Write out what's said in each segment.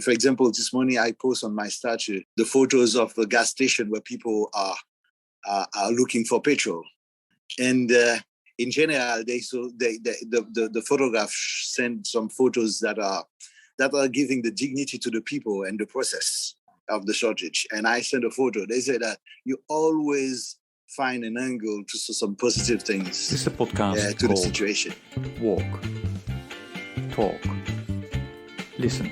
For example, this morning I post on my statue the photos of the gas station where people are looking for petrol. And in general, the photograph send some photos that are giving the dignity to the people and the process of the shortage. And I sent a photo. They say that you always find an angle to some positive things. This is a podcast to the situation. Walk, talk, listen.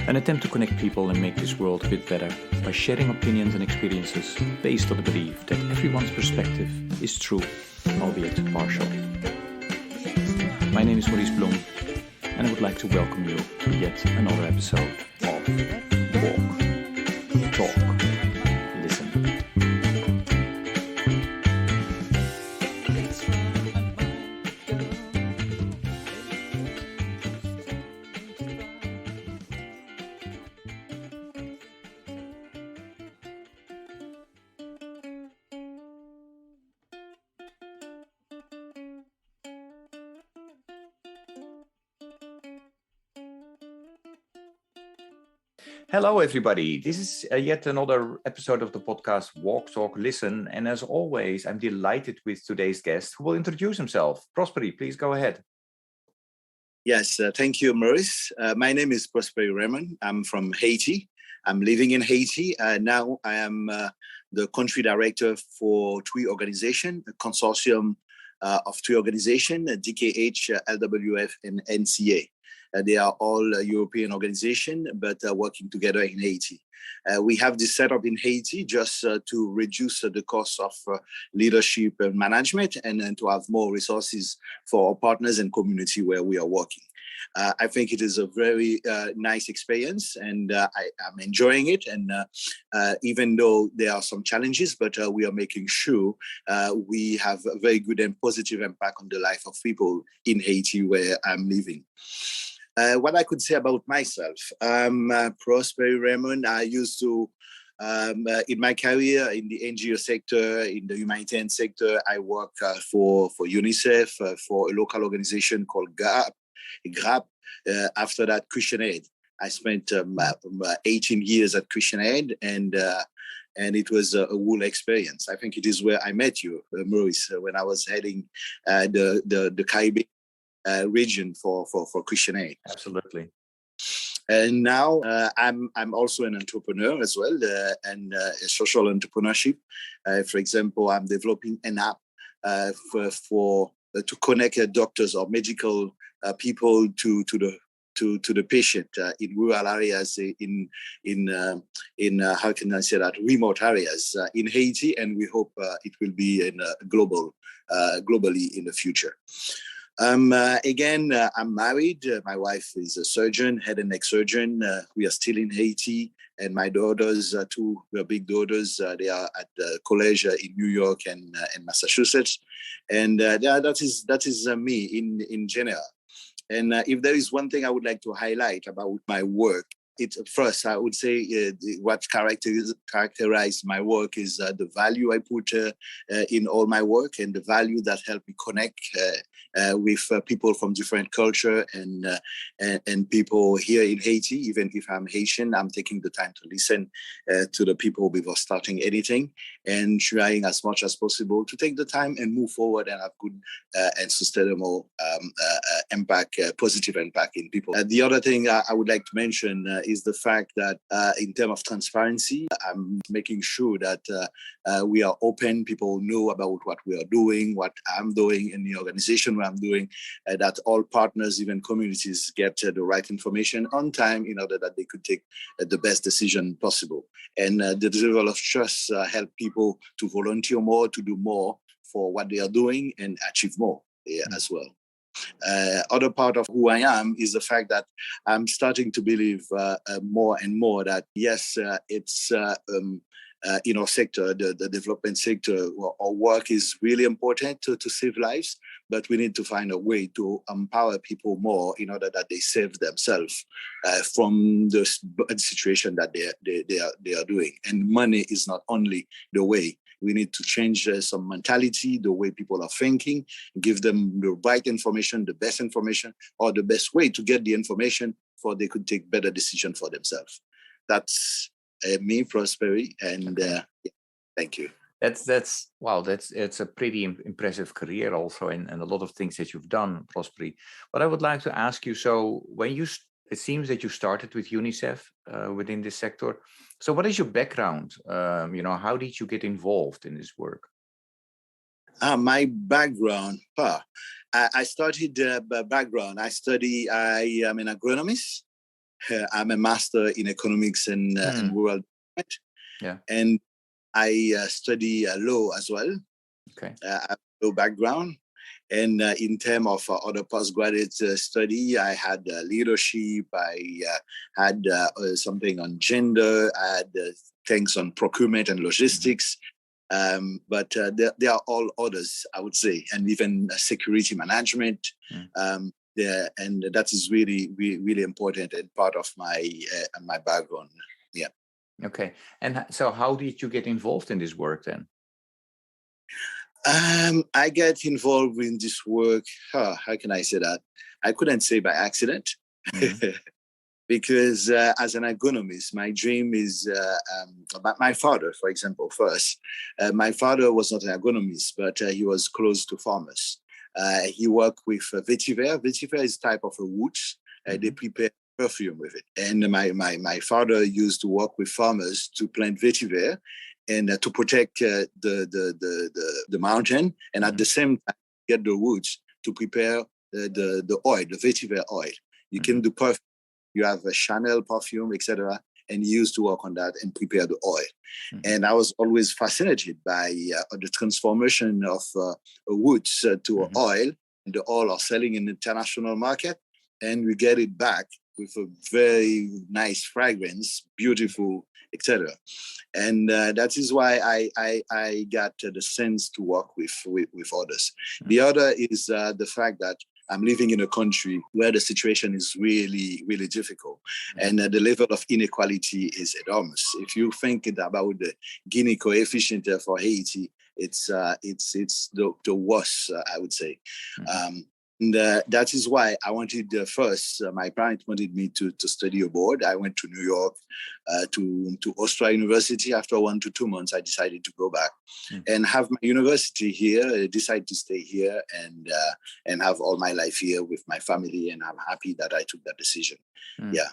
An attempt to connect people and make this world a bit better by sharing opinions and experiences based on the belief that everyone's perspective is true, albeit partial. My name is Maurice Blom, and I would like to welcome you to yet another episode of Walk, Talk, Listen. Hello, everybody. This is yet another episode of the podcast Walk, Talk, Listen. And as always, I'm delighted with today's guest who will introduce himself. Prospery, please go ahead. Yes, thank you, Maurice. My name is Prospery Raymond. I'm from Haiti. I'm living in Haiti. Now I am the country director for three organizations, a consortium of three organizations, DKH, LWF, and NCA. They are all European organizations, but working together in Haiti. We have this setup in Haiti just to reduce the cost of leadership and management and to have more resources for our partners and community where we are working. I think it is a very nice experience, and I'm enjoying it. And even though there are some challenges, but we are making sure we have a very good and positive impact on the life of people in Haiti where I'm living. What I could say about myself, I'm Prospery Raymond. I used to, in my career in the NGO sector, in the humanitarian sector, I work for UNICEF, for a local organization called GRAP. After that, Christian Aid. I spent 18 years at Christian Aid, and it was a whole experience. I think it is where I met you, Maurice, when I was heading the Caribbean region for Christian Aid. Absolutely. And now I'm also an entrepreneur as well, and social entrepreneurship. For example, I'm developing an app to connect doctors or medical people to the patient in rural areas, in how can I say that, remote areas in Haiti, and we hope it will be in globally in the future. Again, I'm married. My wife is a surgeon, head and neck surgeon. We are still in Haiti, and my daughters, two big daughters, they are at college in New York and Massachusetts, and that is me in general. And if there is one thing I would like to highlight about my work, first, I would say what characterizes my work is the value I put in all my work, and the value that help me connect with people from different culture and people here in Haiti. Even if I'm Haitian, I'm taking the time to listen to the people before starting anything, and trying as much as possible to take the time and move forward and have good and sustainable impact, positive impact in people. The other thing I would like to mention is the fact that in terms of transparency, I'm making sure that we are open, people know about what we are doing, what I'm doing in the organization where I'm doing, that all partners, even communities, get the right information on time in order that they could take the best decision possible. And the level of trust help people to volunteer more, to do more for what they are doing and achieve more as well. Other part of who I am is the fact that I'm starting to believe more and more that yes, it's in our sector, the development sector, our work is really important to save lives, but we need to find a way to empower people more in order that they save themselves from the situation that they are doing. And money is not only the way. We need to change some mentality, the way people are thinking, give them the right information, the best information, or the best way to get the information for they could take better decision for themselves. That's me, Prospery, and yeah, thank you. That's wow. It's a pretty impressive career also, and a lot of things that you've done, Prospery. But I would like to ask you. So when it seems that you started with UNICEF within this sector. So what is your background? How did you get involved in this work? My background, I started background. I am an agronomist. I'm a master in economics and rural development. Yeah. And I study law as well. Okay. I have law background. And in terms of other postgraduate study, I had leadership. I had something on gender. I had things on procurement and logistics. But there are all others, I would say, and even security management. And that is really, really, really important and part of my background. Yeah. Okay. And so how did you get involved in this work then? I get involved in this work. How can I say that? I couldn't say by accident. Because as an agronomist, my dream is about my father, for example, first. My father was not an agronomist, but he was close to farmers. He worked with vetiver. Vetiver is a type of a wood. They prepare perfume with it. And my father used to work with farmers to plant vetiver and to protect the mountain, and at the same time get the woods to prepare the oil, the vetiver oil. You can do perfume. You have a Chanel perfume, etc., and he used to work on that and prepare the oil. And I was always fascinated by the transformation of woods to oil, and the oil are selling in the international market, and we get it back with a very nice fragrance, beautiful, etc. And that is why I got the sense to work with others. The other is the fact that I'm living in a country where the situation is really, really difficult, and the level of inequality is enormous. If you think about the Gini coefficient for Haiti, it's the worst, I would say. And that is why I wanted first, my parents wanted me to study abroad. I went to New York, to Austria University. After 1 to 2 months, I decided to go back and have my university here. I decided to stay here and have all my life here with my family. And I'm happy that I took that decision. Yeah.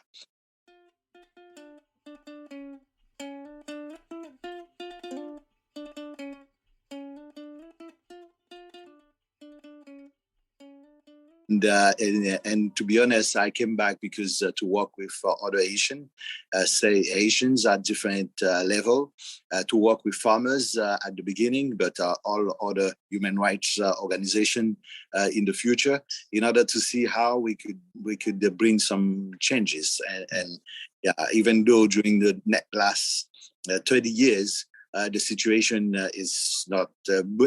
And to be honest, I came back because to work with other Haitians at different level, to work with farmers at the beginning, but all other human rights organization in the future, in order to see how we could bring some changes. And yeah, even though during the last 30 years, the situation is not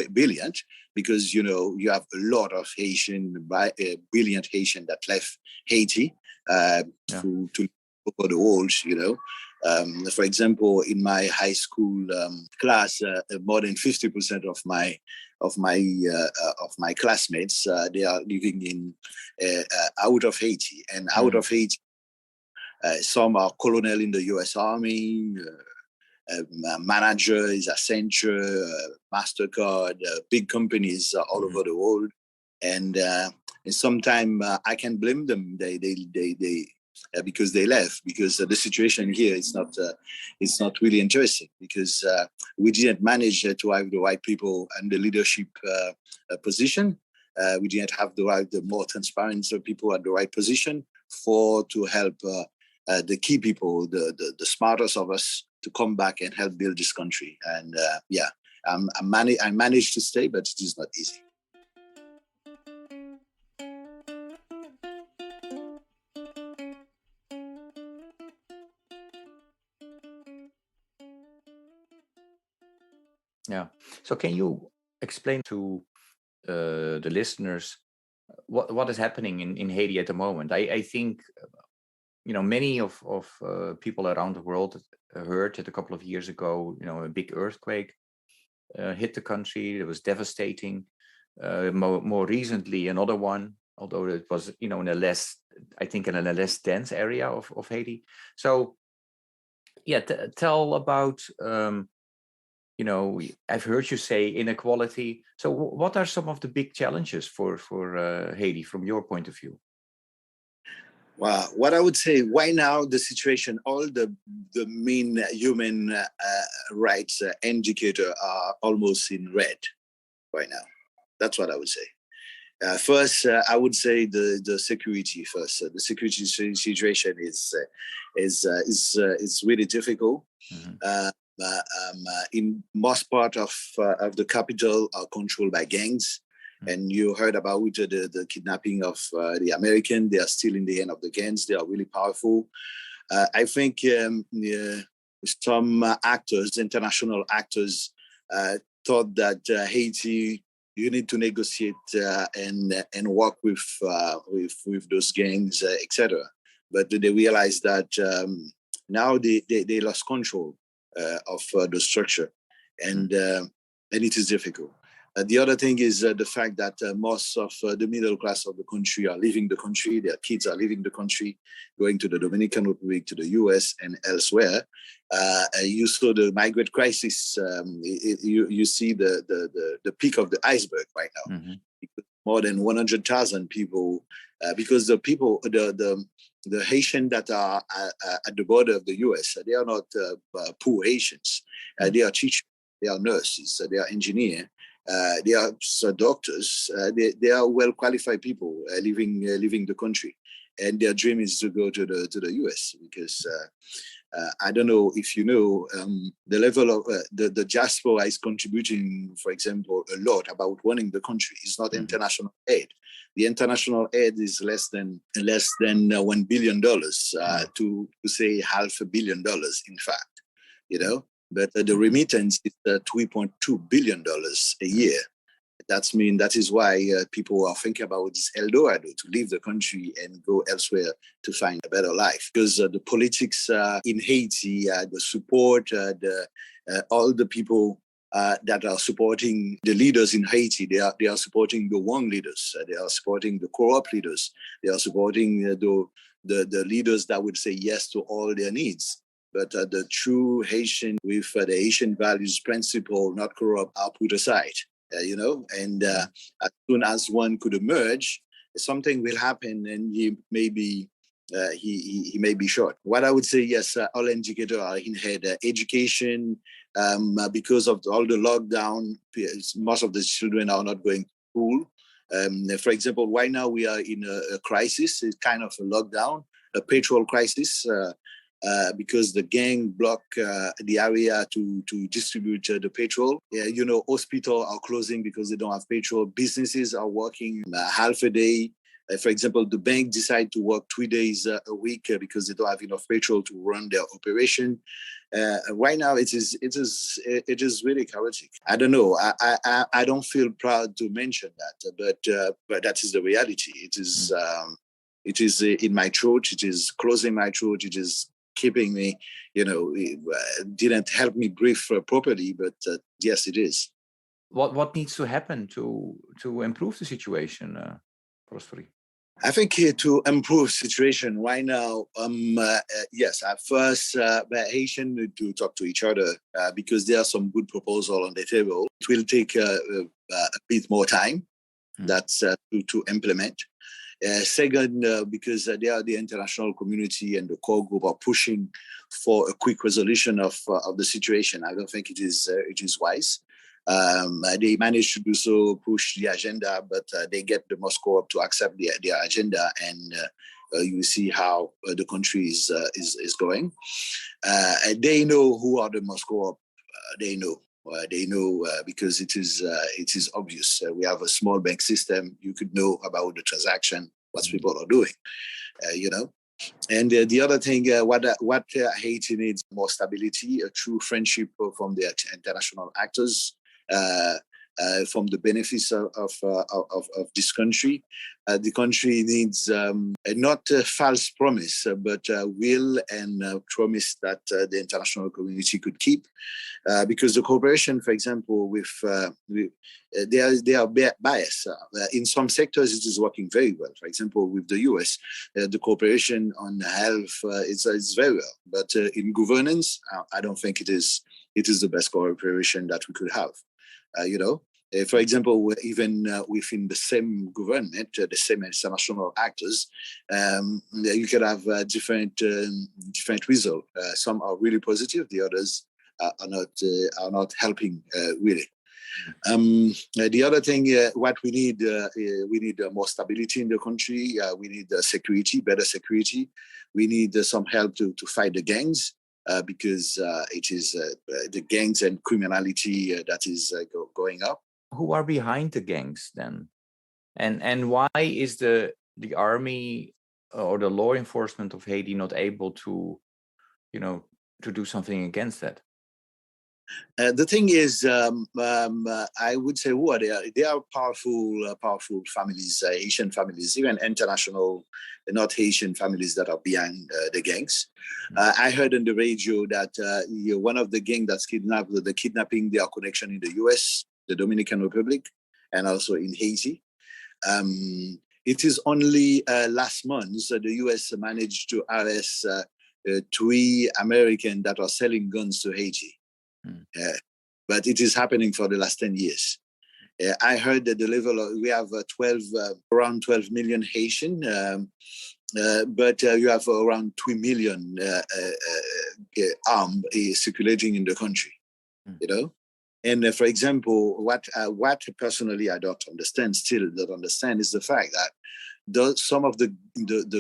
brilliant, because you have a lot of brilliant Haitian that left Haiti to over the world. For example, in my high school class, more than 50% of my classmates they are living in out of Haiti, and out of Haiti, some are colonel in the U.S. Army. Manager is Accenture, MasterCard, big companies all over the world, and sometimes I can blame them. They because they left, because the situation here is not really interesting, because we didn't manage to have the right people and the leadership position. We didn't have the more transparent people at the right position to help the key people, the smartest of us, to come back and help build this country. And I managed to stay, but it is not easy. Yeah. So can you explain to the listeners what is happening in Haiti at the moment? I think many of people around the world heard that a couple of years ago, a big earthquake hit the country. It was devastating. More recently, another one although it was, in a less dense area of Haiti. So, yeah, tell about, I've heard you say inequality. So what are some of the big challenges for Haiti from your point of view? Well, what I would say right now, the situation, all the main human rights indicators are almost in red right now. That's what I would say. First, I would say the security first. The security situation is really difficult. Mm-hmm. In most part of the capital are controlled by gangs. And you heard about the kidnapping of the American. They are still in the hand of the gangs. They are really powerful. I think some actors, international actors, thought that Haiti, you need to negotiate and work with those gangs, etc. But they realized that now they lost control of the structure, and it is difficult. The other thing is the fact that most of the middle class of the country are leaving the country. Their kids are leaving the country, going to the Dominican Republic, to the US, and elsewhere. You saw the migrant crisis. You see the peak of the iceberg right now. Mm-hmm. More than 100,000 people, because the people, the Haitians that are at the border of the US, they are not poor Haitians. They are teachers, they are nurses, they are engineers. They are doctors. They are well-qualified people leaving the country, and their dream is to go to the US because I don't know if you know the level of the diaspora is contributing, for example, a lot about running the country. It's not international aid. The international aid is less than $1 billion to say $500 million. In fact, But the remittance is $3.2 billion a year. That is why people are thinking about this El Dorado, to leave the country and go elsewhere to find a better life. Because the politics in Haiti, the support, all the people that are supporting the leaders in Haiti, they are supporting the wrong leaders. They are supporting the corrupt leaders. They are supporting the leaders that would say yes to all their needs. But the true Haitian with the Haitian values, principle, not corrupt, are put aside, and as soon as one could emerge, something will happen and he may be short. What I would say, yes, all indicators are in head. Education, because of all the lockdown, most of the children are not going to school. For example, right now we are in a crisis, it's kind of a lockdown, a petrol crisis, because the gang block the area to distribute the petrol. Hospitals are closing because they don't have petrol. Businesses are working half a day. For example, the bank decide to work 3 days a week because they don't have enough petrol to run their operation. Right now, it is really chaotic. I don't know. I don't feel proud to mention that, but that is the reality. It is in my throat. It is closing my throat. It is keeping me, didn't help me breathe properly, but yes, it is. What needs to happen to improve the situation, Prospery? I think to improve situation right now, yes, at first, Haitians need to talk to each other because there are some good proposals on the table. It will take a bit more time. That's to implement. Second, because the international community and the core group are pushing for a quick resolution of the situation. I don't think it is wise. They managed to do so, push the agenda, but they get the Moscow up to accept their agenda, and you see how the country is going. They know who are the Moscow up. They know. Because it is obvious. We have a small bank system. You could know about the transaction, what people are doing, And the other thing, what Haiti needs, more stability, a true friendship from the international actors, from the benefits of this country. The country needs not a false promise, but will and promise that the international community could keep. Because the cooperation, for example, with they are biased. In some sectors, it is working very well. For example, with the US, the cooperation on health is very well. But in governance, I don't think it is the best cooperation that we could have. For example, even within the same government, the same international actors, you can have different results. Some are really positive; the others are not helping really. The other thing, what we need more stability in the country. We need security, better security. We need some help to fight the gangs. Because it is the gangs and criminality that is going up. Who are behind the gangs then? And why is the army or the law enforcement of Haiti not able to do something against that? The thing is, I would say who are they? They are powerful families, Haitian families, even international, not Haitian families that are behind the gangs. I heard on the radio that one of the gangs that's kidnapping their connection in the US, the Dominican Republic, and also in Haiti. It is only last month the US managed to arrest 3 Americans that are selling guns to Haiti. But it is happening for the last 10 years. I heard that the level we have around 12 million Haitian, but you have around 3 million armed circulating in the country. And for example, what personally I don't understand is the fact that some of the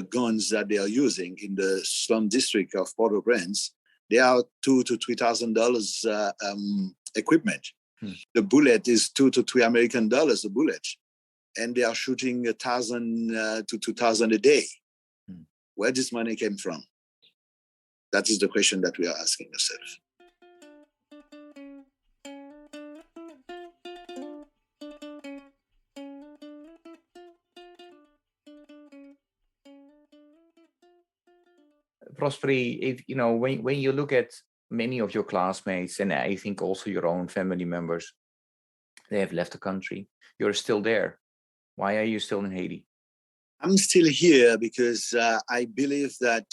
guns that they are using in the slum district of Port-au-Prince, they are $2,000 to $3,000 equipment. The bullet is $2 to $3 American a bullet, and they are shooting 1,000 to 2,000 a day. Where this money came from? That is the question that we are asking ourselves. Prospery, when you look at many of your classmates, and I think also your own family members, they have left the country. You're still there. Why are you still in Haiti? I'm still here because I believe that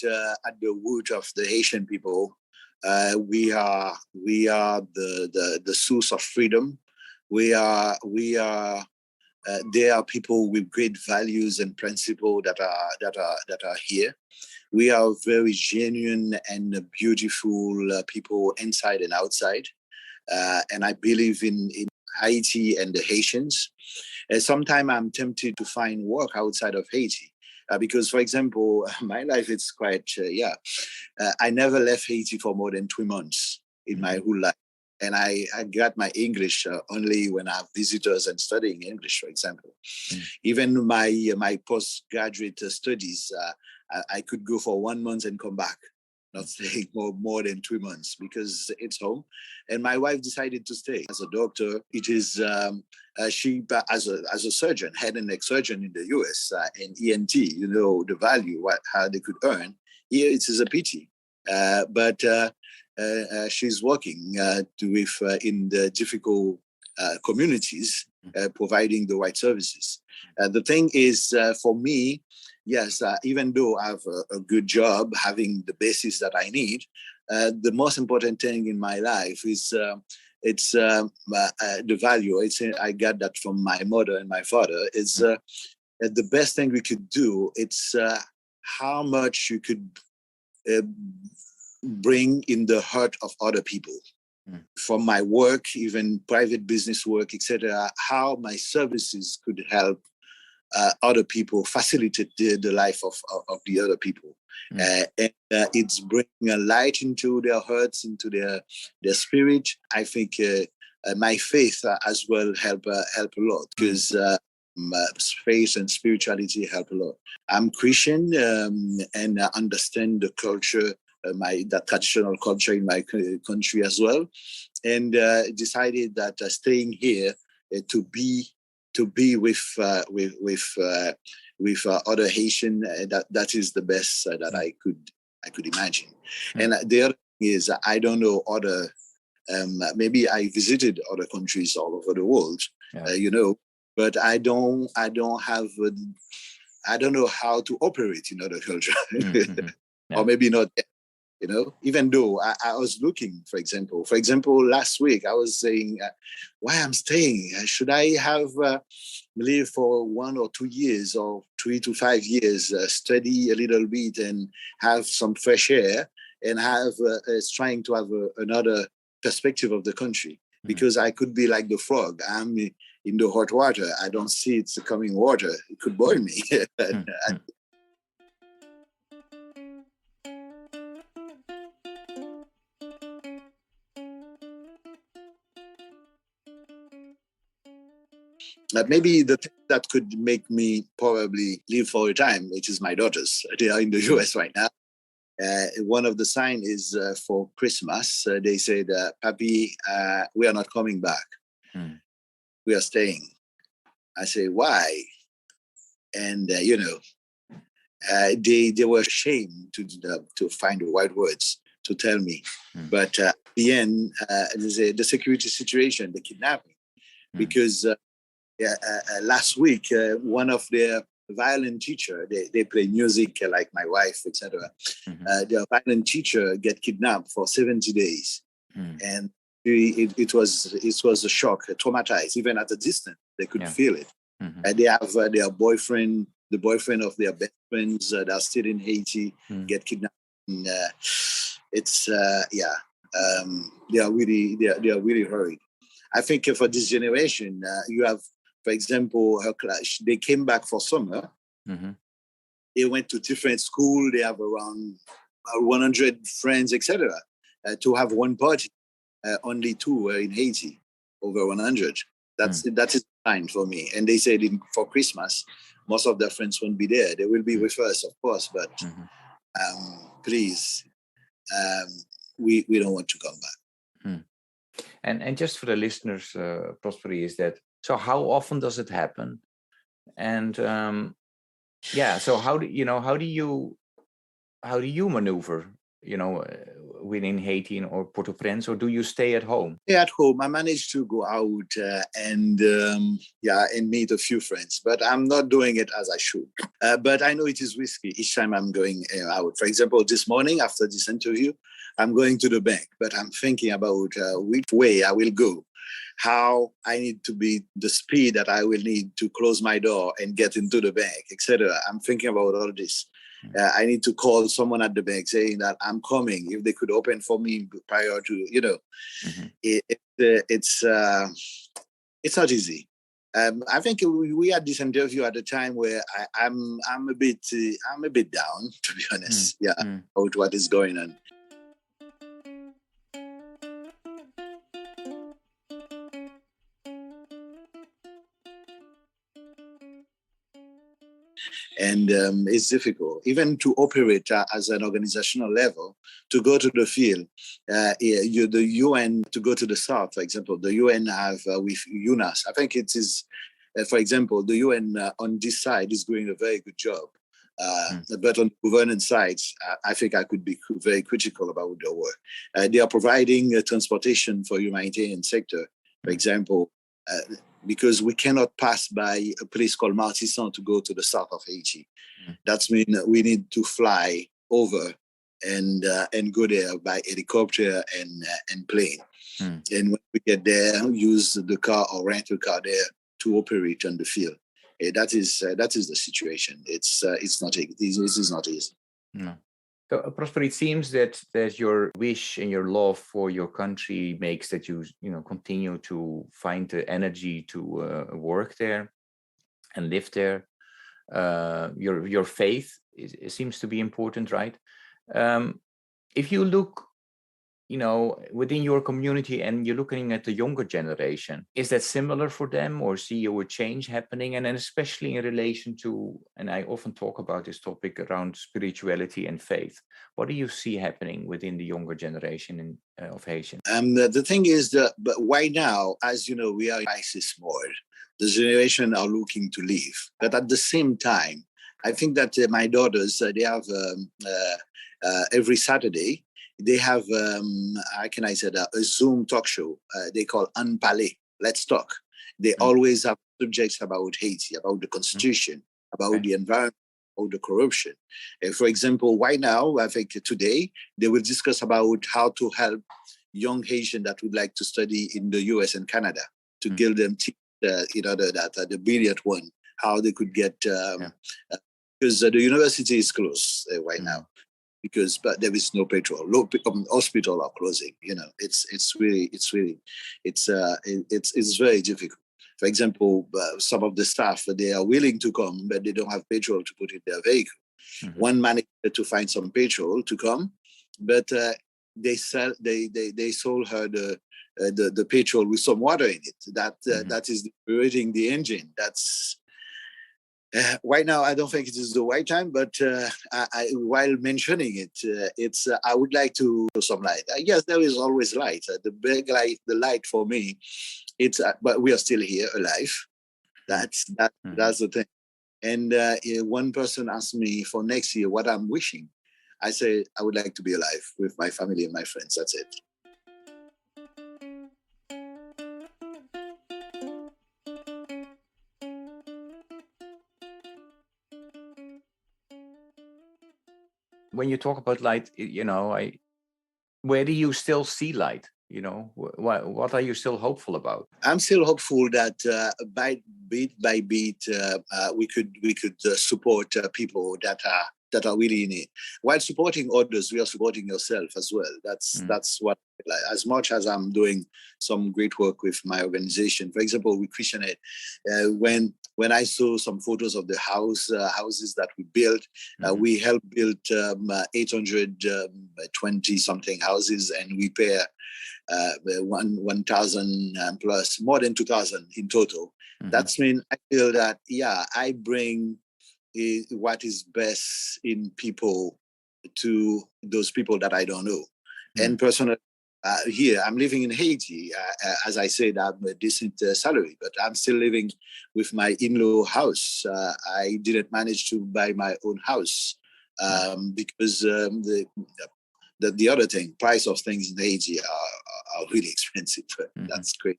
at the root of the Haitian people, we are the source of freedom. They are people with great values and principles that are here. We are very genuine and beautiful people inside and outside. And I believe in Haiti and the Haitians. Sometimes I'm tempted to find work outside of Haiti. Because, for example, my life is quite, I never left Haiti for more than 3 months in my whole life. And I got my English only when I have visitors and studying English, for example. Even my postgraduate studies, I could go for 1 month and come back, not staying more than 3 months because it's home. And my wife decided to stay as a doctor. It is she as a surgeon, head and neck surgeon in the US and ENT. The value how they could earn. Here it is a pity, but she's working in the difficult communities, providing the right services. The thing is, for me, yes, even though I have a good job, having the basis that I need, the most important thing in my life is the value. I got that from my mother and my father. It's the best thing we could do. It's how much you could bring in the heart of other people. From my work, even private business work, etc., how my services could help other people, facilitate the life of the other people. And it's bringing a light into their hearts, into their spirit. I think my faith as well help a lot because faith and spirituality help a lot. I'm Christian and I understand the culture, the traditional culture in my country as well, and decided that staying here to be with other Haitian. That is the best that I could imagine. And the other thing is, I don't know other. Maybe I visited other countries all over the world, but I don't have. I don't know how to operate in other culture, or maybe not. Even though I was looking, for example, last week I was saying, why I'm staying? Should I have live for 1 or 2 years or 3 to 5 years, study a little bit and have some fresh air and have trying to have another perspective of the country? Because I could be like the frog. I'm in the hot water. I don't see it's coming water. It could boil me. Maybe the thing that could make me probably leave for a time, which is my daughters. They are in the US right now. One of the signs is for Christmas. They said, Papi, we are not coming back. We are staying. I say, why? And, they were ashamed to find the right words to tell me. But at the end, the security situation, the kidnapping, because last week, one of their violin teacher, they play music like my wife, etc. Their violin teacher get kidnapped for 70 days. And it was a shock, traumatized. Even at a distance, they could feel it. They have their boyfriend, the boyfriend of their best friends that are still in Haiti, get kidnapped. And, they are really hurried. I think for this generation, you have, for example, her class, they came back for summer. They went to different schools. They have around 100 friends, etc. To have one party, only 2 were in Haiti, over 100. That is fine for me. And they said for Christmas, most of their friends won't be there. They will be with us, of course, but please, we don't want to come back. And just for the listeners, Prospery, is that, so how often does it happen? And so how do you maneuver, within Haiti or Port-au-Prince, or do you stay at home? Stay at home. I managed to go out and meet a few friends, but I'm not doing it as I should. But I know it is risky each time I'm going out. For example, this morning after this interview, I'm going to the bank, but I'm thinking about which way I will go, how I need to be, the speed that I will need to close my door and get into the bank, etc. I'm thinking about all this. I need to call someone at the bank saying that I'm coming. If they could open for me prior to, it's not easy. I think we had this interview at a time where I'm a bit down, to be honest. About what is going on. And it's difficult, even to operate as an organizational level, to go to the field. The UN, to go to the south, for example, the UN have with UNAS. I think it is, for example, the UN on this side is doing a very good job. But on the governance side, I think I could be very critical about their work. They are providing transportation for humanitarian sector, for example, because we cannot pass by a place called Martissan to go to the south of Haiti. That means we need to fly over and go there by helicopter and plane. And when we get there, use the car or rent a car there to operate on the field. That is the situation. It's not easy. This is not easy. No. So, Prosper, it seems that your wish and your love for your country makes that you continue to find the energy to work there and live there. Your faith seems to be important, right? If you look within your community and you're looking at the younger generation, is that similar for them, or see you a change happening? And then especially in relation to, and I often talk about this topic around spirituality and faith, what do you see happening within the younger generation of Haitians? The thing is that, but right now, as you know, we are in crisis mode. The generation are looking to leave. But at the same time, I think that my daughters, they have every Saturday, they have, how can I say that, a Zoom talk show they call Unparlé, Let's Talk. They always have subjects about Haiti, about the constitution, about the environment, about the corruption. For example, right now, I think today, they will discuss about how to help young Haitians that would like to study in the US and Canada, to give them tips, in order that the brilliant one, how they could get, because the university is closed right now. But there is no petrol. Hospital are closing. It's very difficult. For example, some of the staff, they are willing to come, but they don't have petrol to put in their vehicle. One managed to find some petrol to come, but they sold her the petrol with some water in it. That is deteriorating the engine. That's right now, I don't think it is the right time, but while mentioning it, I would like to show some light. Yes, there is always light. The big light, the light for me, but we are still here, alive. That's the thing. And one person asked me for next year what I'm wishing. I say I would like to be alive with my family and my friends. That's it. When you talk about light, where do you still see light? What are you still hopeful about? I'm still hopeful that bit by bit we could support people that are really in it. While supporting others, we are supporting yourself as well. That's what, as much as I'm doing some great work with my organization. For example, with Christian Aid, when I saw some photos of the houses that we built, we helped build 820 something houses and repair 1,000 plus, more than 2,000 in total. That's mean I feel that I bring what is best in people to those people that I don't know. And personally, here I'm living in Haiti. As I said, I'm a decent salary, but I'm still living with my in-law house. I didn't manage to buy my own house because the other thing, price of things in Haiti are really expensive. That's great.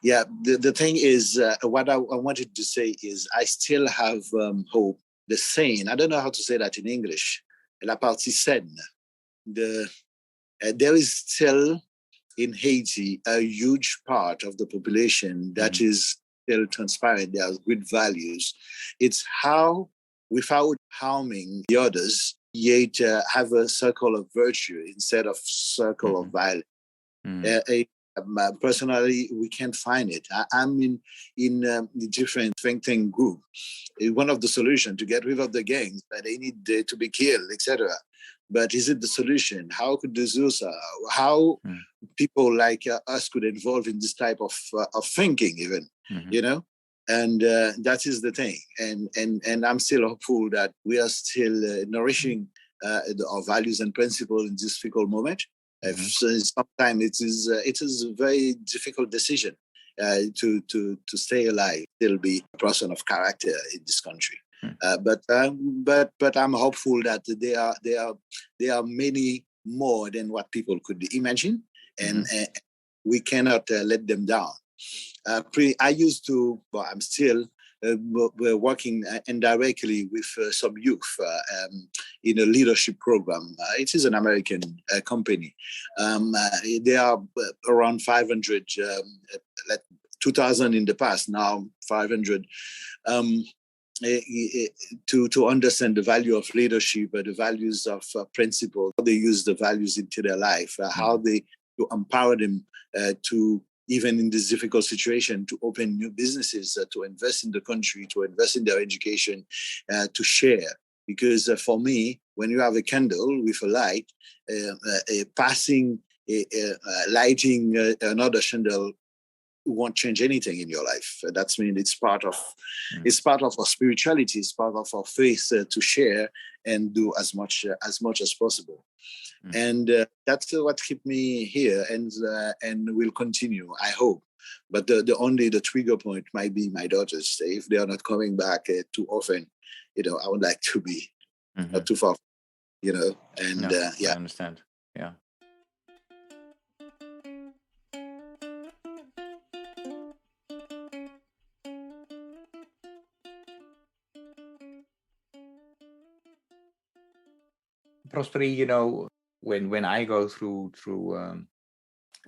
Yeah, the thing is, what I wanted to say is I still have hope. The saying, I don't know how to say that in English, la partie saine. There is still in Haiti a huge part of the population that is still transparent. There are good values. It's how, without harming the others, yet have a circle of virtue instead of circle of violence. Personally, we can't find it. I'm in the different think tank group. One of the solutions to get rid of the gangs, that they need to be killed, etc. But is it the solution? How could this how people like us could involve in this type of thinking, even, And that is the thing. And I'm still hopeful that we are still nourishing our values and principles in this difficult moment. Sometimes it is a very difficult decision to stay alive, still be a person of character in this country. But I'm hopeful that there are many more than what people could imagine, and we cannot let them down. I used to, but I'm still working indirectly with some youth in a leadership program. It is an American company. They are around 500, 2,000 in the past, now 500. To understand the value of leadership, the values of principle, how they use the values into their life, how they to empower them to, even in this difficult situation, to open new businesses, to invest in the country, to invest in their education, to share. Because for me, when you have a candle with a light, passing lighting another candle won't change anything in your life. That's mean it's part of our spirituality, it's part of our faith to share and do as much as possible. And that's what kept me here, and will continue, I hope. But the trigger point might be my daughters. If they are not coming back too often, I would like to be not too far, and I yeah. understand. Yeah. Prospery, when I go through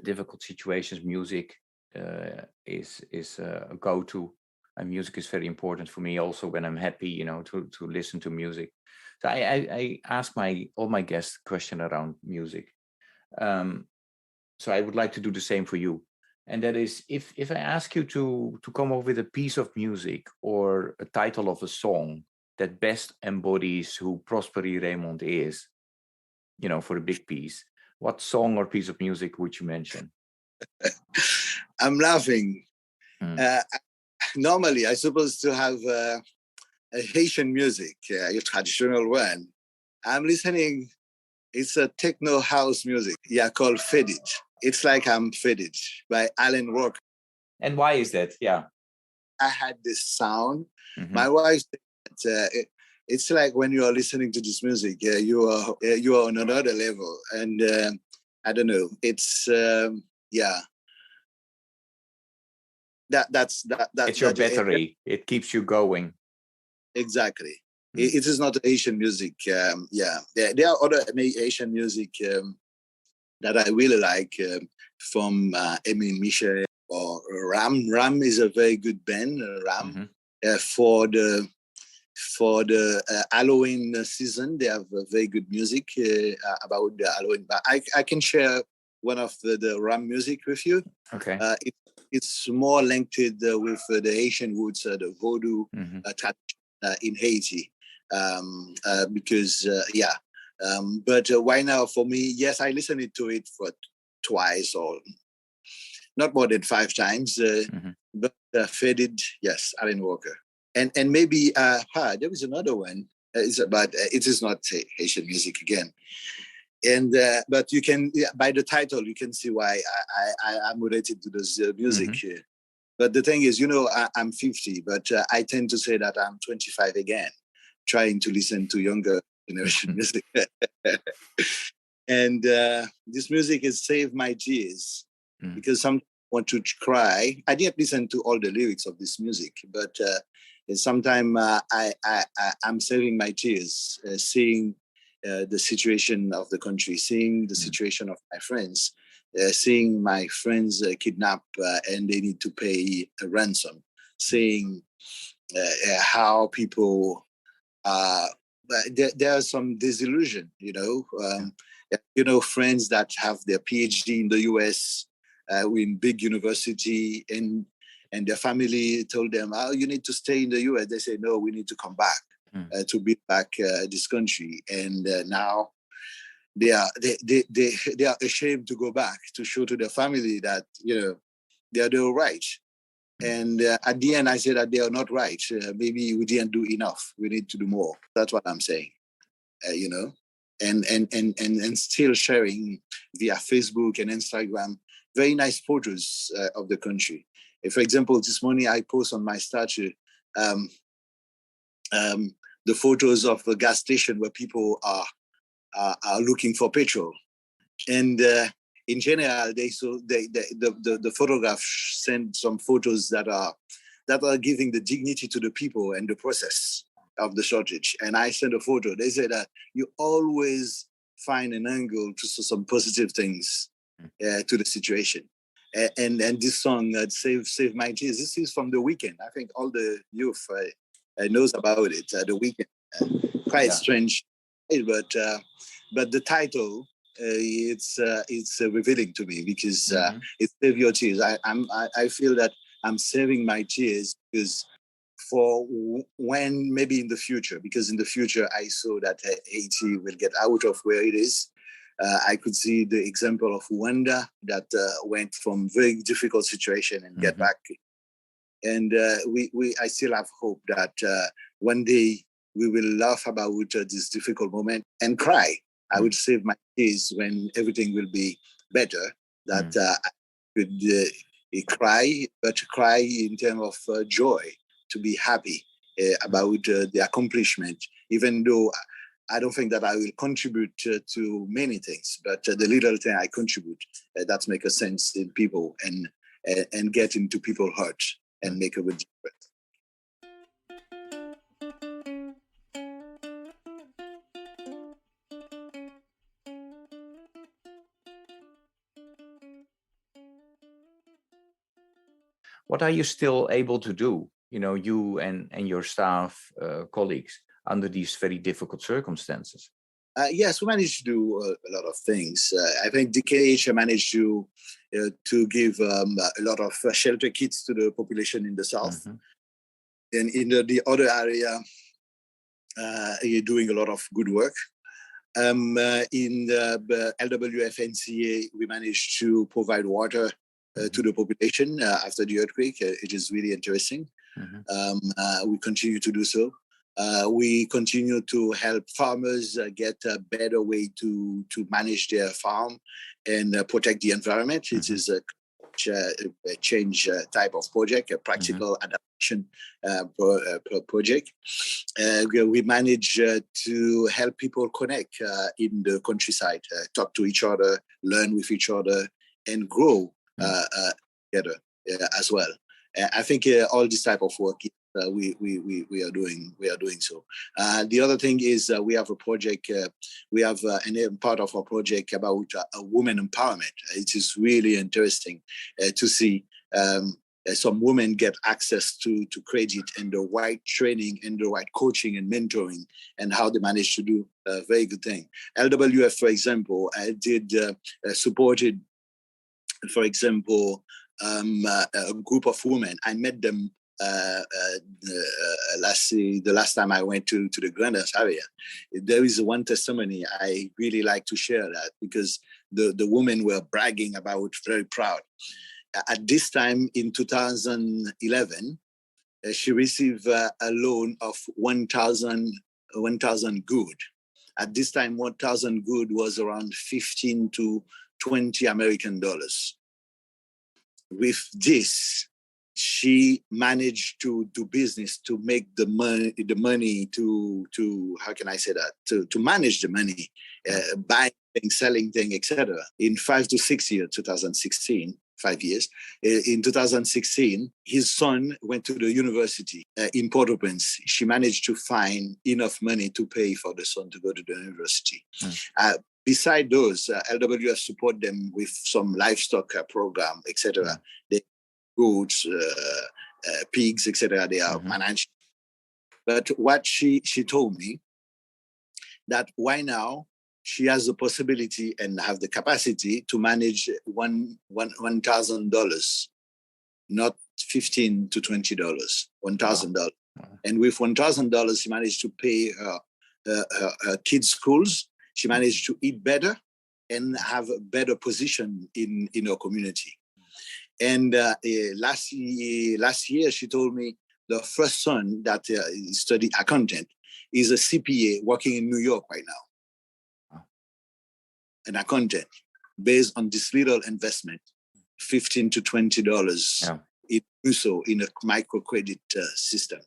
difficult situations, music is a go-to, and music is very important for me. Also, when I'm happy, to listen to music. So I ask all my guests a question around music. So I would like to do the same for you, and that is, if I ask you to come up with a piece of music or a title of a song that best embodies who Prospery Raymond is, for a big piece, what song or piece of music would you mention? I'm laughing. Normally, I'm supposed to have a Haitian music, your traditional one. I'm listening. It's a techno house music, called Faded. It's like I'm Faded by Alan Walker. And why is that? Yeah. I had this sound. My wife said, it's like when you are listening to this music, you are on another level. And I don't know, it's, That's it's your battery. It keeps you going. Exactly. It is not Asian music. There are other Asian music that I really like, from Emin Michel or Ram. Ram is a very good band. Ram for the Halloween season, they have very good music about the Halloween. But I can share one of the Ram music with you. Okay. It's more linked with the Haitian roots, the Vodou tradition in Haiti, because but why now for me? Yes, I listened to it for twice or not more than 5 times. But Faded, yes, Alan Walker, and maybe there was another one. But it is not Haitian music again. And but you can, by the title, you can see why I'm related to this music. But the thing is, I'm 50, but I tend to say that I'm 25 again, trying to listen to younger generation music. And this music has saved my tears because some want to cry. I didn't listen to all the lyrics of this music, but sometimes I'm saving my tears, seeing the situation of the country, seeing the situation of my friends, seeing my friends kidnapped and they need to pay a ransom, seeing how people, there's some disillusion, friends that have their PhD in the US, in big university, and their family told them, "Oh, you need to stay in the US." They say, "No, we need to come back to build back this country." And now they are ashamed to go back to show to their family that they are all right. And at the end, I say that they are not right. Maybe we didn't do enough. We need to do more. That's what I'm saying. And still sharing via Facebook and Instagram very nice photos of the country. For example, this morning I post on my statue the photos of a gas station where people are looking for petrol, and in general, the photographs send some photos that are giving the dignity to the people and the process of the shortage. And I sent a photo. They say that you always find an angle to some positive things to the situation. And this song, Save My Tears, this is from The Weeknd. I think all the youth knows about it. The Weeknd, quite strange, but the title, it's revealing to me because it's Save Your Tears. I feel that I'm saving my tears because for when maybe in the future, because in the future I saw that Haiti will get out of where it is. I could see the example of Rwanda that went from very difficult situation and get back. And I still have hope that one day we will laugh about this difficult moment and cry. I would save my tears when everything will be better. That I could cry, but cry in terms of joy, to be happy about the accomplishment, even though I don't think that I will contribute to many things, but the little thing I contribute, that makes a sense in people and get into people's heart and make a good difference. What are you still able to do, you and your staff, colleagues, under these very difficult circumstances? Yes, we managed to do a lot of things. I think DKH managed to give a lot of shelter kits to the population in the south. And in the other area, you're doing a lot of good work. In the LWF NCA, we managed to provide water to the population after the earthquake. It is really interesting. We continue to do so. We continue to help farmers get a better way to manage their farm and protect the environment. It is a change type of project, a practical adaptation project. We manage to help people connect in the countryside, talk to each other, learn with each other, and grow together as well. I think all this type of work we are doing so. The other thing is we have a project. We have an part of our project about women empowerment. It is really interesting to see some women get access to credit and the right training and the right coaching and mentoring, and how they manage to do a very good thing. LWF, for example, supported, for example, a group of women. I met them the last time I went to the Grandas area. There is one testimony I really like to share, that because the women were bragging about, very proud. At this time in 2011, she received a loan of 1,000 good. At this time, 1,000 good was around 15 to 20 American dollars. With this, she managed to do business, to make the money to how can I say that, to manage the money, buying things, selling things, etc. In 5 to 6 years, 2016, 5 years. In 2016, his son went to the university in Port-au-Prince. She managed to find enough money to pay for the son to go to the university. Beside those, LWF support them with some livestock program, etc. They goats, pigs, etc. They are managed. But what she told me, that right now she has the possibility and have the capacity to manage $1,000, not $15 to $20, $1,000. And with $1,000, she managed to pay her kids' schools. She managed to eat better and have a better position in her community. And last year, she told me the first son that studied accountant is a CPA working in New York right now. An accountant, based on this little investment, $15 to $20 in a microcredit system.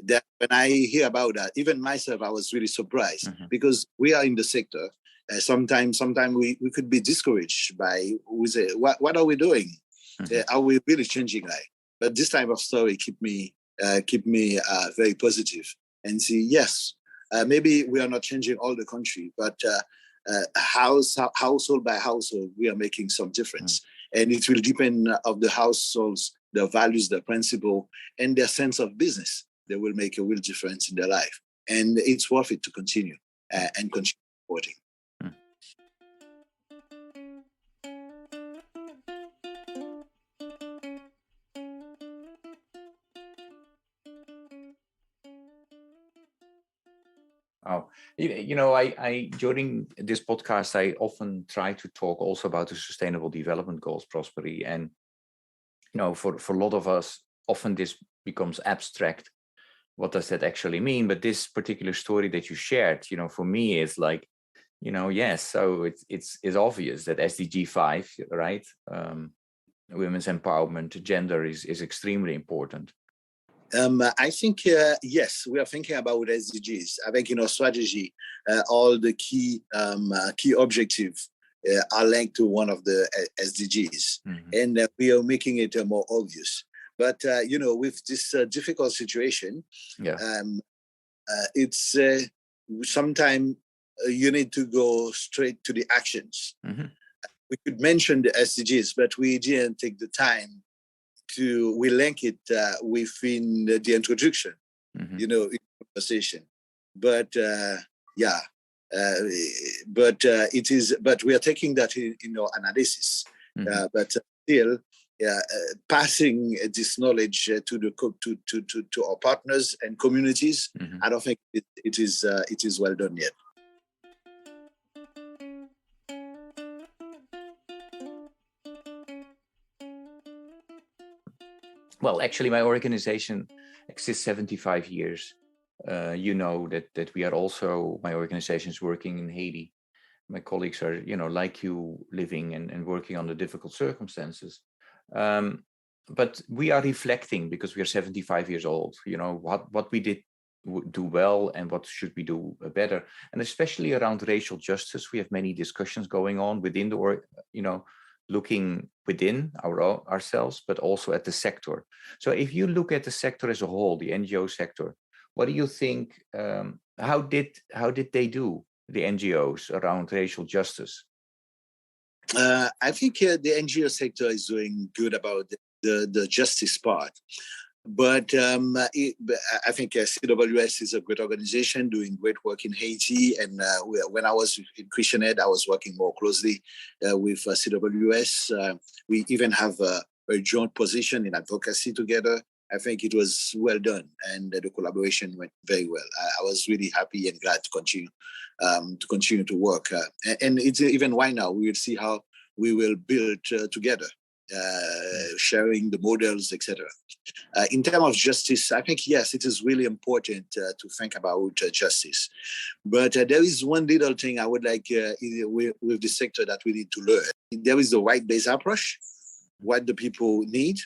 That when I hear about that, even myself, I was really surprised, because we are in the sector. Sometimes we could be discouraged by, we say, what are we doing? Are we really changing life? But this type of story keep me very positive and see, yes, maybe we are not changing all the country, but household by household, we are making some difference. And it will depend of the households, their values, their principle, and their sense of business. They will make a real difference in their life. And it's worth it to continue and continue supporting. Oh, I during this podcast, I often try to talk also about the Sustainable Development Goals, Prospery. And, for a lot of us, often this becomes abstract. What does that actually mean? But this particular story that you shared, for me is like, yes, so it's obvious that SDG 5, right? Women's empowerment, gender is extremely important. I think, yes, we are thinking about SDGs. I think in our strategy, all the key objectives are linked to one of the SDGs, and we are making it more obvious. But, with this difficult situation, it's sometimes you need to go straight to the actions. We could mention the SDGs, but we didn't take the time we link it within the introduction, in conversation. But it is. But we are taking that in our analysis. But still, passing this knowledge to our partners and communities. I don't think it is well done yet. Well, actually, my organization exists 75 years. That we are also, my organization is working in Haiti. My colleagues are, like you, living and working under difficult circumstances. But we are reflecting because we are 75 years old, what we did do well and what should we do better. And especially around racial justice, we have many discussions going on within looking within ourselves, but also at the sector. So if you look at the sector as a whole, the NGO sector, what do you think, how did they do, the NGOs, around racial justice? I think the NGO sector is doing good about the justice part. But I think CWS is a great organization doing great work in Haiti. And when I was in Christian Aid, I was working more closely with CWS. We even have a joint position in advocacy together. I think it was well done, and the collaboration went very well. I was really happy and glad to continue to work. And it's even why now we will see how we will build together. Sharing the models, etc. In terms of justice, I think, yes, it is really important to think about justice. But there is one little thing I would like with the sector that we need to learn. There is the right-based approach, what the people need,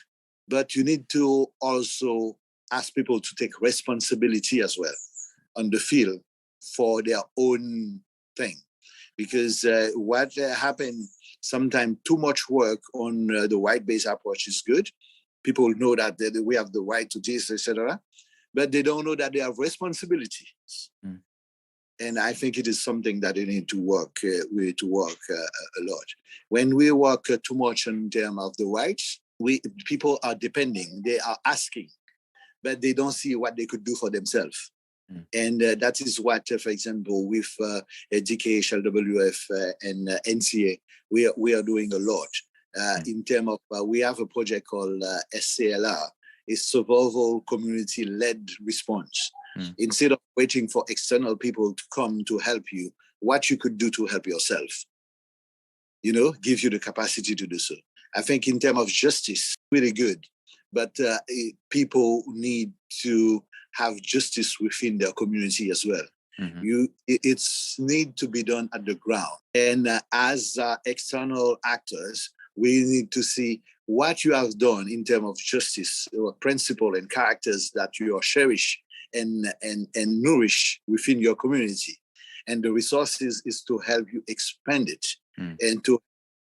but you need to also ask people to take responsibility as well on the field for their own thing. Because what happened, sometimes too much work on the right-based approach is good. People know that we have the right to this, etc., but they don't know that they have responsibilities. And I think it is something that they need to work. We need to work a lot. When we work too much in terms of the rights, people are depending. They are asking, but they don't see what they could do for themselves. And that is what, for example, with DK, WF, and NCA, we are doing a lot. In terms of, we have a project called SCLR, a survival community-led response. Instead of waiting for external people to come to help you, what you could do to help yourself, give you the capacity to do so. I think in terms of justice, really good, but people need to have justice within their community as well. It's need to be done at the ground. And as external actors, we need to see what you have done in terms of justice, principle and characters that you are cherish and nourish within your community. And the resources is to help you expand it and to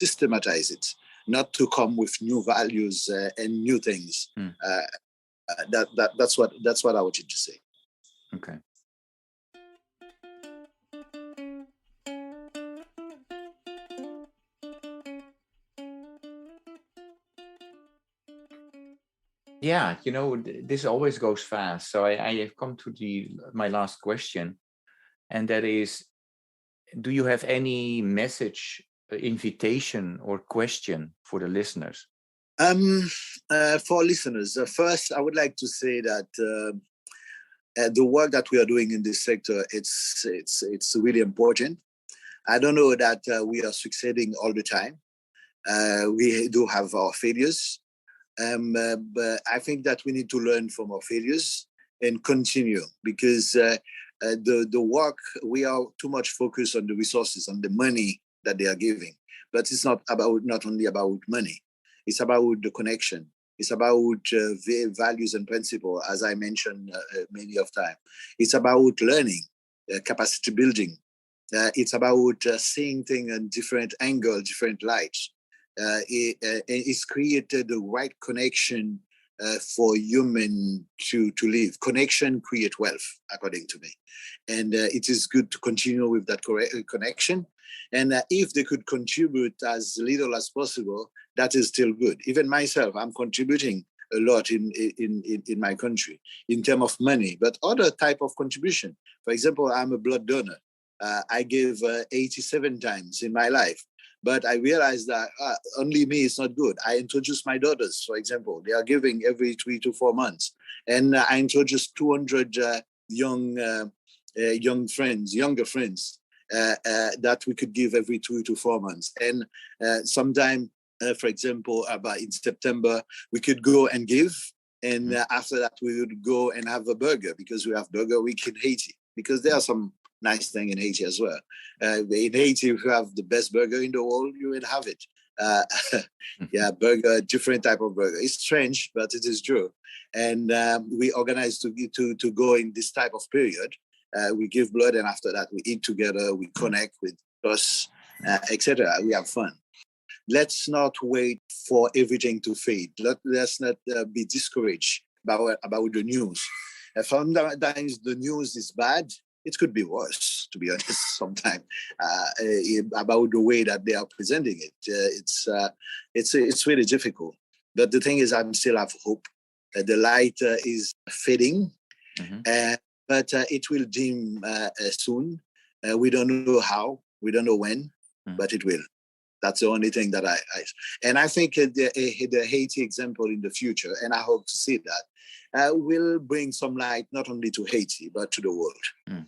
systematize it, not to come with new values and new things. That's what I wanted to say. Okay. Yeah, this always goes fast. So I have come to my last question, and that is, do you have any message, invitation, or question for the listeners? For listeners, first, I would like to say that the work that we are doing in this sector, it's really important. I don't know that we are succeeding all the time. We do have our failures, but I think that we need to learn from our failures and continue, because the work, we are too much focused on the resources, on the money that they are giving. But it's not only about money. It's about the connection. It's about values and principles, as I mentioned many of times. It's about learning, capacity building. It's about seeing things in different angles, different lights. It's created the right connection for human to live. Connection create wealth, according to me. And it is good to continue with that connection. And if they could contribute as little as possible, that is still good. Even myself, I'm contributing a lot in my country in terms of money, but other type of contribution. For example, I'm a blood donor. I gave 87 times in my life. But I realized that only me is not good. I introduced my daughters, for example. They are giving every 3 to 4 months. And I introduced 200 younger friends that we could give every 2 to 4 months. And sometime, for example, about in September, we could go and give. And after that, we would go and have a burger, because we have Burger Week in Haiti, because there are some nice thing in Haiti as well. In Haiti, if you have the best burger in the world, you will have it. Yeah, burger, different type of burger. It's strange, but it is true. And we organize to go in this type of period. We give blood, and after that, we eat together, we connect with us, etc. We have fun. Let's not wait for everything to fade. Let's not be discouraged about the news. Sometimes the news is bad. It could be worse, to be honest, sometimes, about the way that they are presenting it. It's really difficult. But the thing is, I still have hope. The light is fading, but it will dim soon. We don't know how, we don't know when, but it will. That's the only thing that and I think the Haiti example in the future, and I hope to see that, will bring some light not only to Haiti, but to the world.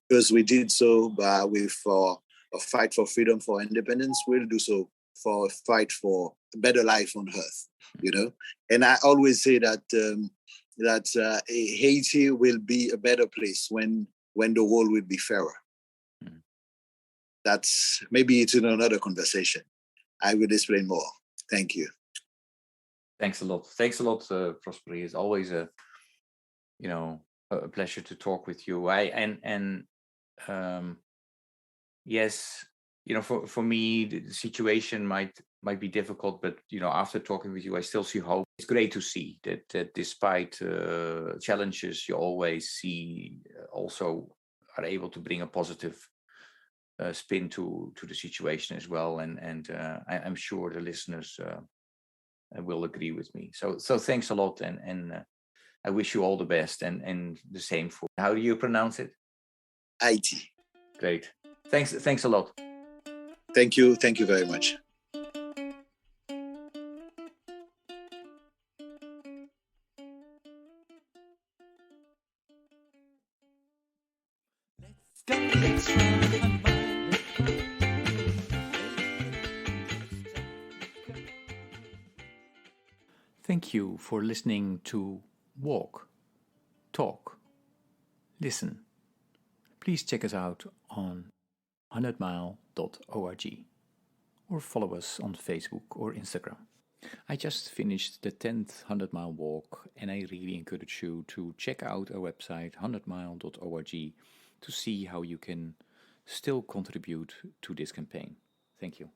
Because we did so with a fight for freedom, for independence, we'll do so for a fight for a better life on earth, And I always say that Haiti will be a better place when the world will be fairer. That's maybe it's in another conversation. I will explain more. Thank you. Thanks a lot. Thanks a lot, Prospery. It's always a pleasure to talk with you. Yes, for me, the situation might be difficult, but after talking with you, I still see hope. It's great to see that despite challenges, you always see also are able to bring a positive spin to the situation as well, and I'm sure the listeners will agree with me. So thanks a lot, and I wish you all the best, and the same for, how do you pronounce it? Haiti. Great. Thanks a lot. Thank you very much. Let's run. Thank you for listening to Walk, Talk, Listen. Please check us out on 100mile.org or follow us on Facebook or Instagram. I just finished the 10th 100-mile walk, and I really encourage you to check out our website 100mile.org to see how you can still contribute to this campaign. Thank you.